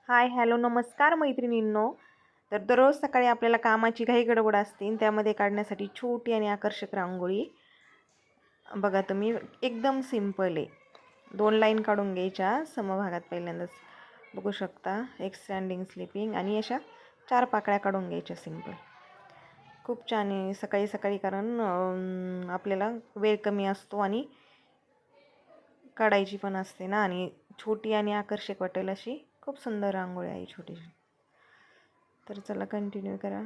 हाय, hello, नमस्कार मैत्रिणींनो. तर दररोज सकाळी आपल्याला कामाची घाई गडबड असते आणि त्यामध्ये काढण्यासाठी छोटी आणि आकर्षक रांगोळी बघा तुम्ही. एकदम सिंपल आहे. 2 लाईन काढून घ्यायच्या समभागात. पहिल्यांदाच बघू शकता एक स्टँडिंग स्लिपिंग आणि अशा 4 पाकळ्या काढून घ्यायच्या सिंपल. खूप छान आहे सकाळी सकाळी, कारण आपल्याला वेळ कमी असतो आणि काढायची पण असते ना, आणि छोटी आणि आकर्षक वाटेल अशी खूप सुंदर रांगोळी आहे छोटीशी. तर चला कंटिन्यू करा.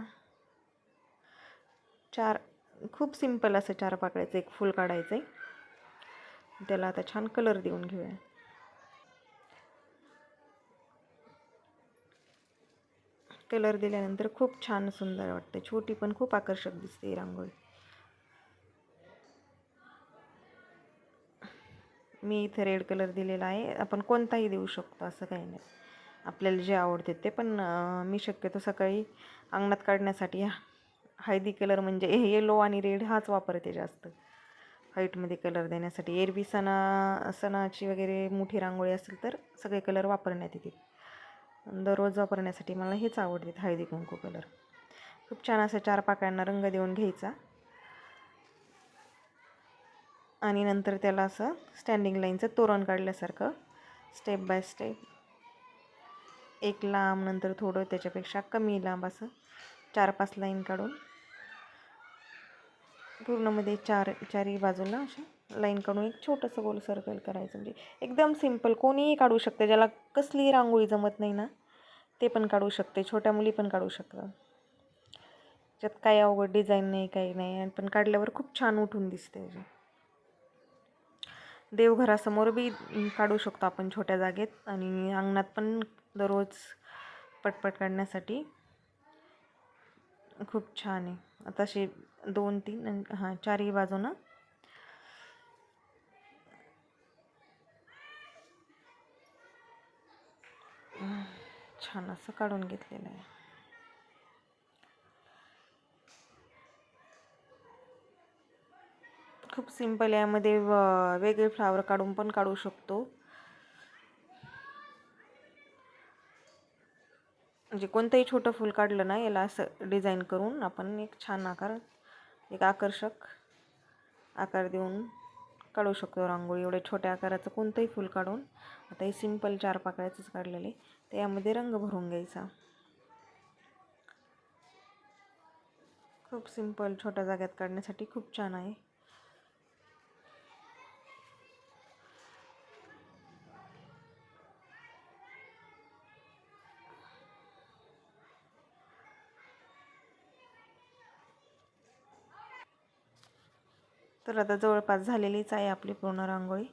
खूप सिंपल असं 4 पाकळ्याचं एक फूल काढायचं आहे. त्याला आता छान कलर देऊन घेऊया. कलर दिल्यानंतर खूप छान सुंदर वाटते. छोटी पण खूप आकर्षक दिसते ही रांगोळी. मी इथे रेड कलर दिलेला आहे. आपण कोणताही देऊ शकतो, असं काही नाही. आपल्याला जे आवडते ते. पण मी शक्यतो सकाळी अंगणात काढण्यासाठी हळदी कलर म्हणजे येलो आणि रेड हाच वापरते जास्त. व्हाईटमध्ये कलर देण्यासाठी. एरवी सणाची वगैरे मोठी रांगोळी असेल तर सगळे कलर वापरण्यात येतील. दररोज वापरण्यासाठी मला हेच आवडते, हळदी कुंकू कलर. खूप छान असं 4 पाकळ्यांना रंग देऊन घ्यायचा आणि नंतर त्याला असं स्टँडिंग लाईनचं तोरण काढल्यासारखं स्टेप बाय स्टेप, एक लांब नंतर थोडं त्याच्यापेक्षा कमी लांब असं 4-5 लाईन काढून पूर्णमध्ये चारही बाजूला अशा लाईन काढून एक छोटंसं गोल सर्कल करायचं. म्हणजे एकदम सिंपल, कोणीही काढू शकते. ज्याला कसलीही रांगोळी जमत नाही ना, ते पण काढू शकते. छोट्या मुली पण काढू शकतात. त्यात काही अवघड डिझाईन नाही, काही नाही. आणि पण काढल्यावर खूप छान उठून दिसते. देवघरासमोर बी काढू शकतो आपण छोट्या जागेत, आणि अंगणात पण दररोज पटपट काढण्यासाठी खूप छान आहे. आता असे 2-3 चारही बाजूनं छान असं काढून घेतलेलं आहे. खूप सिंपल. यामध्ये वेगळे फ्लावर काढून पण काढू शकतो. म्हणजे कोणतंही छोटं फूल काढलं ना, याला असं डिझाईन करून आपण एक छान एक आकर्षक आकार देऊन काढू शकतो रांगोळी. एवढ्या छोट्या आकाराचं कोणतंही फूल काढून. आता हे सिंपल 4 पाकळ्याचंच काढलेले, तर यामध्ये रंग भरून घ्यायचा. खूप सिंपल, छोट्या जाग्यात काढण्यासाठी खूप छान आहे. तर आता जवळपास झालेलीच आहे आपली पूर्ण रांगोळी.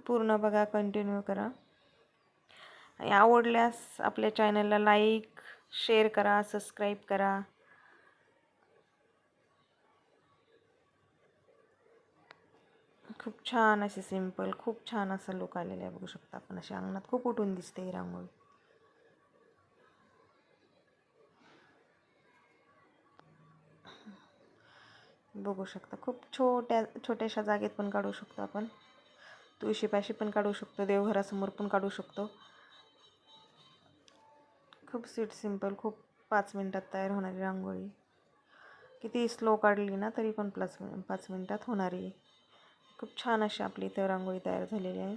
पूर्ण बघा, कंटिन्यू करा. आणि आवडल्यास आपल्या चॅनलला लाईक, शेअर करा, सबस्क्राईब करा. खूप छान असे सिंपल, खूप छान असं लुक आलेलं आहे. बघू शकता आपण, अशा अंगणात खूप उठून दिसते ही रांगोळी. बघू शकता, खूप छोट्याशा जागेत पण काढू शकतो आपण. तुळशीपाशी पण काढू शकतो, देवघरासमोर पण काढू शकतो. खूप सिंपल, खूप 5 मिनटात तयार होणारी रांगोळी. किती स्लो काढली ना तरी पण 5 मिनटात होणारी. खूप छान अशी आपली इथं रांगोळी तयार झालेली आहे.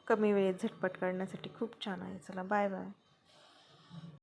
कमी वेळेत झटपट काढण्यासाठी खूप छान आहे. चला, बाय बाय.